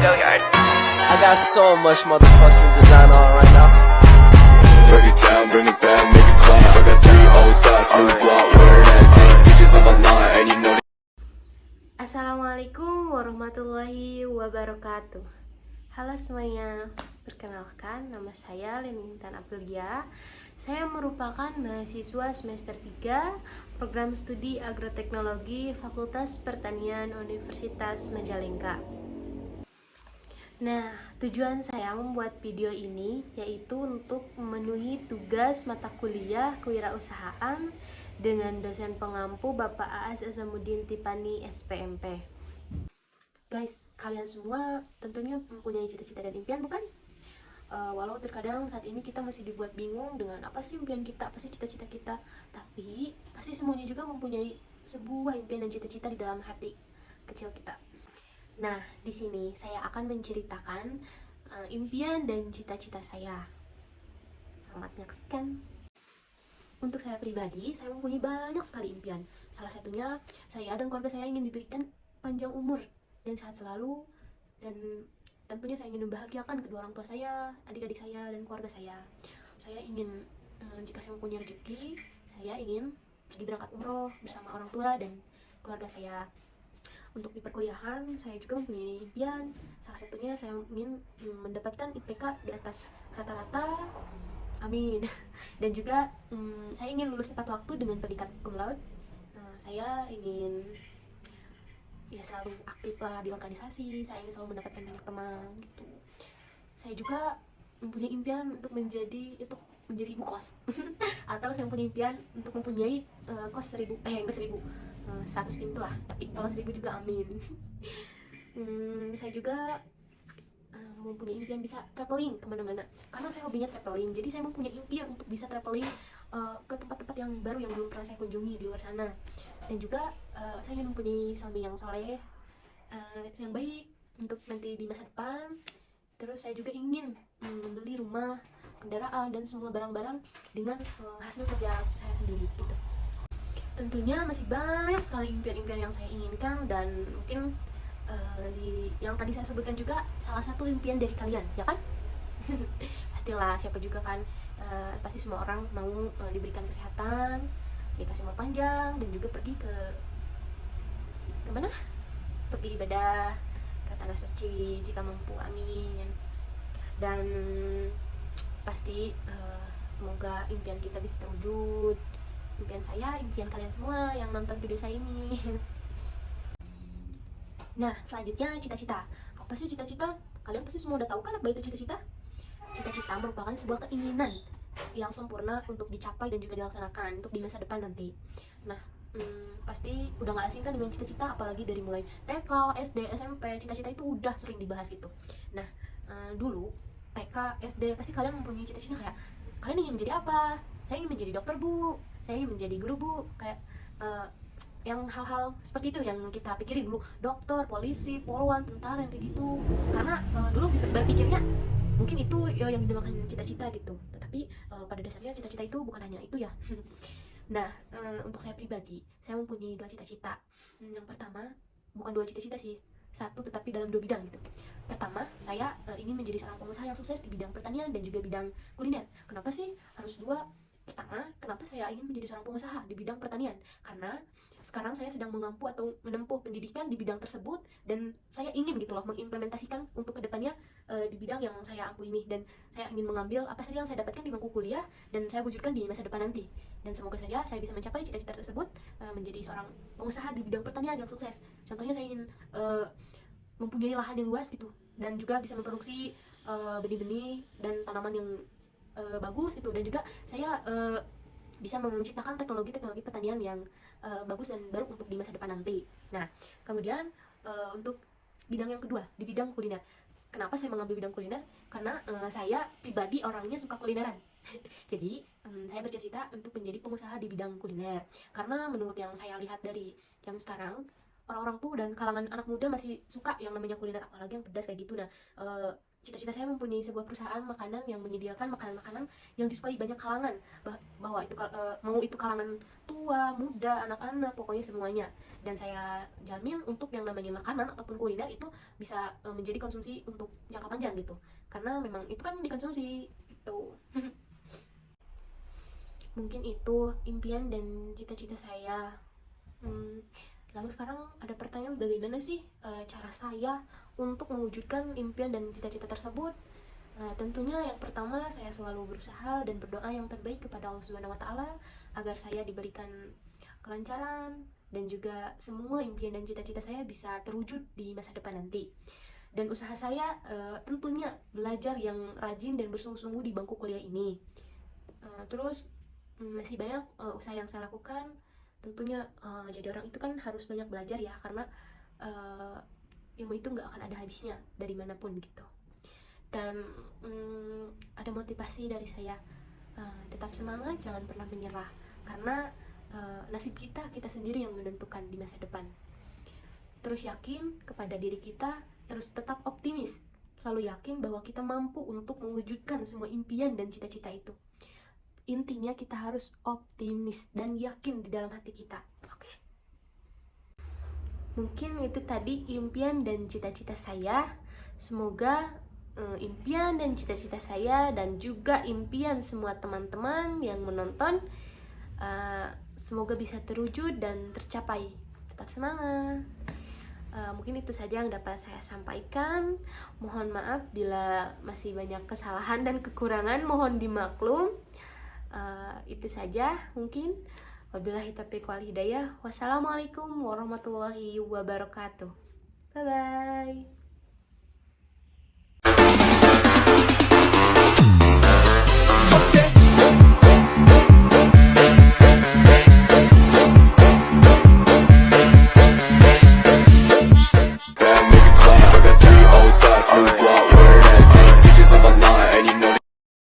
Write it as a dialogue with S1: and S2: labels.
S1: I got so much motherfucking design on right now.
S2: Break it down, bring it back, make it clap. I got 3 old thoughts, new block, where that day. Bitches on my line, and you know.
S3: Assalamualaikum warahmatullahi wabarakatuh. Halo semuanya, perkenalkan nama saya Lenintan Aprilia. Saya merupakan mahasiswa semester 3 Program Studi Agroteknologi Fakultas Pertanian Universitas Majalengka. Nah, tujuan saya membuat video ini yaitu untuk memenuhi tugas mata kuliah kewirausahaan dengan dosen pengampu Bapak Aas Asamuddin Tipani SPMP. Guys, kalian semua tentunya mempunyai cita-cita dan impian, bukan? Walau terkadang saat ini kita masih dibuat bingung dengan apa sih impian kita, apa sih cita-cita kita, tapi pasti semuanya juga mempunyai sebuah impian dan cita-cita di dalam hati kecil kita. Nah, di sini saya akan menceritakan impian dan cita-cita saya. Selamat menyaksikan. Untuk saya pribadi, saya mempunyai banyak sekali impian. Salah satunya, saya dan keluarga saya ingin diberikan panjang umur dan sehat selalu, dan tentunya saya ingin membahagiakan kedua orang tua saya, adik-adik saya, dan keluarga saya. Saya ingin, jika saya mempunyai rezeki, saya ingin pergi berangkat umroh bersama orang tua dan keluarga saya. Untuk di perkuliahan, saya juga mempunyai impian. Salah satunya saya ingin mendapatkan IPK di atas rata-rata. Amin. Dan juga saya ingin lulus tepat waktu dengan predikat cum laude. Saya ingin selalu aktif lah di organisasi. Saya ingin selalu mendapatkan banyak teman gitu. Saya juga mempunyai impian untuk menjadi ibu kos. Atau saya mempunyai impian untuk mempunyai kos 1.000, enggak 1.000, 100 pintu lah, tapi kalau 1.000 juga amin. Saya juga mempunyai impian bisa traveling kemana-mana, karena saya hobinya traveling. Jadi saya mempunyai impian untuk bisa traveling ke tempat-tempat yang baru yang belum pernah saya kunjungi di luar sana. Dan juga saya ingin mempunyai suami yang soleh, yang baik untuk nanti di masa depan. Terus saya juga ingin membeli rumah, kendaraan, dan semua barang-barang dengan hasil kerja saya sendiri gitu. Tentunya masih banyak sekali impian-impian yang saya inginkan, dan mungkin yang tadi saya sebutkan juga salah satu impian dari kalian, ya kan? Pastilah, siapa juga kan, pasti semua orang mau diberikan kesehatan, dikasih umur panjang, dan juga pergi ke mana? Pergi ibadah ke tanah suci jika mampu, amin. Dan pasti semoga impian kita bisa terwujud. Impian saya, impian kalian semua yang nonton video saya ini. Nah, selanjutnya cita-cita. Apa sih cita-cita? Kalian pasti semua udah tahu kan apa itu cita-cita? Cita-cita merupakan sebuah keinginan yang sempurna untuk dicapai dan juga dilaksanakan untuk di masa depan nanti. Nah, pasti udah gak asing kan dengan cita-cita, apalagi dari mulai TK, SD, SMP, cita-cita itu udah sering dibahas gitu. Nah, dulu TK, SD, pasti kalian mempunyai cita-cita kayak, kalian ingin menjadi apa? Saya ingin menjadi dokter, Bu. Saya ingin menjadi guru, Bu. Kayak yang hal-hal seperti itu yang kita pikirin dulu, dokter, polisi, poluan, tentara, yang kayak gitu. Karena dulu berpikirnya mungkin itu yang dinamakan cita-cita gitu. Tetapi pada dasarnya cita-cita itu bukan hanya itu ya. Nah, untuk saya pribadi, saya mempunyai 2 cita-cita. Yang pertama, bukan 2 cita-cita sih, satu tetapi dalam 2 bidang gitu. Pertama, saya ingin menjadi seorang pengusaha yang sukses di bidang pertanian dan juga bidang kuliner. Kenapa sih harus 2? Pertama, kenapa saya ingin menjadi seorang pengusaha di bidang pertanian? Karena sekarang saya sedang mengampu atau menempuh pendidikan di bidang tersebut, dan saya ingin gitu loh mengimplementasikan untuk kedepannya di bidang yang saya ampu ini, dan saya ingin mengambil apa saja yang saya dapatkan di bangku kuliah dan saya wujudkan di masa depan nanti. Dan semoga saja saya bisa mencapai cita-cita tersebut, menjadi seorang pengusaha di bidang pertanian yang sukses. Contohnya saya ingin mempunyai lahan yang luas gitu, dan juga bisa memproduksi benih-benih dan tanaman yang bagus gitu, dan juga saya bisa menciptakan teknologi-teknologi pertanian yang bagus dan baru untuk di masa depan nanti. Nah, kemudian untuk bidang yang kedua, di bidang kuliner. Kenapa saya mengambil bidang kuliner? Karena saya pribadi orangnya suka kulineran. Jadi saya bercita-cita untuk menjadi pengusaha di bidang kuliner. Karena menurut yang saya lihat dari yang sekarang, orang-orang tuh dan kalangan anak muda masih suka yang namanya kuliner, apalagi yang pedas kayak gitu. Nah, cita-cita saya mempunyai sebuah perusahaan makanan yang menyediakan makanan-makanan yang disukai banyak kalangan, bahwa itu mau itu kalangan tua, muda, anak-anak, pokoknya semuanya. Dan saya jamin untuk yang namanya makanan ataupun kuliner itu bisa menjadi konsumsi untuk jangka panjang gitu, karena memang itu kan dikonsumsi itu. Mungkin itu impian dan cita-cita saya. Lalu sekarang ada pertanyaan, bagaimana sih cara saya untuk mewujudkan impian dan cita-cita tersebut? Tentunya yang pertama, saya selalu berusaha dan berdoa yang terbaik kepada Allah Subhanahu wa Ta'ala agar saya diberikan kelancaran dan juga semua impian dan cita-cita saya bisa terwujud di masa depan nanti. Dan usaha saya tentunya belajar yang rajin dan bersungguh-sungguh di bangku kuliah ini. Terus masih banyak usaha yang saya lakukan. Tentunya jadi orang itu kan harus banyak belajar ya, karena ilmu itu nggak akan ada habisnya dari manapun gitu. Dan ada motivasi dari saya, tetap semangat, jangan pernah menyerah, karena nasib kita sendiri yang menentukan di masa depan. Terus yakin kepada diri kita, terus tetap optimis, selalu yakin bahwa kita mampu untuk mewujudkan semua impian dan cita-cita itu. Intinya kita harus optimis dan yakin di dalam hati kita. Oke. Mungkin itu tadi impian dan cita-cita saya. Semoga impian dan cita-cita saya dan juga impian semua teman-teman yang menonton semoga bisa terwujud dan tercapai. Tetap semangat. Mungkin itu saja yang dapat saya sampaikan. Mohon maaf bila masih banyak kesalahan dan kekurangan, mohon dimaklum. Itu saja mungkin. Wabillahi taufiq wal hidayah. Wassalamualaikum warahmatullahi wabarakatuh. Bye bye.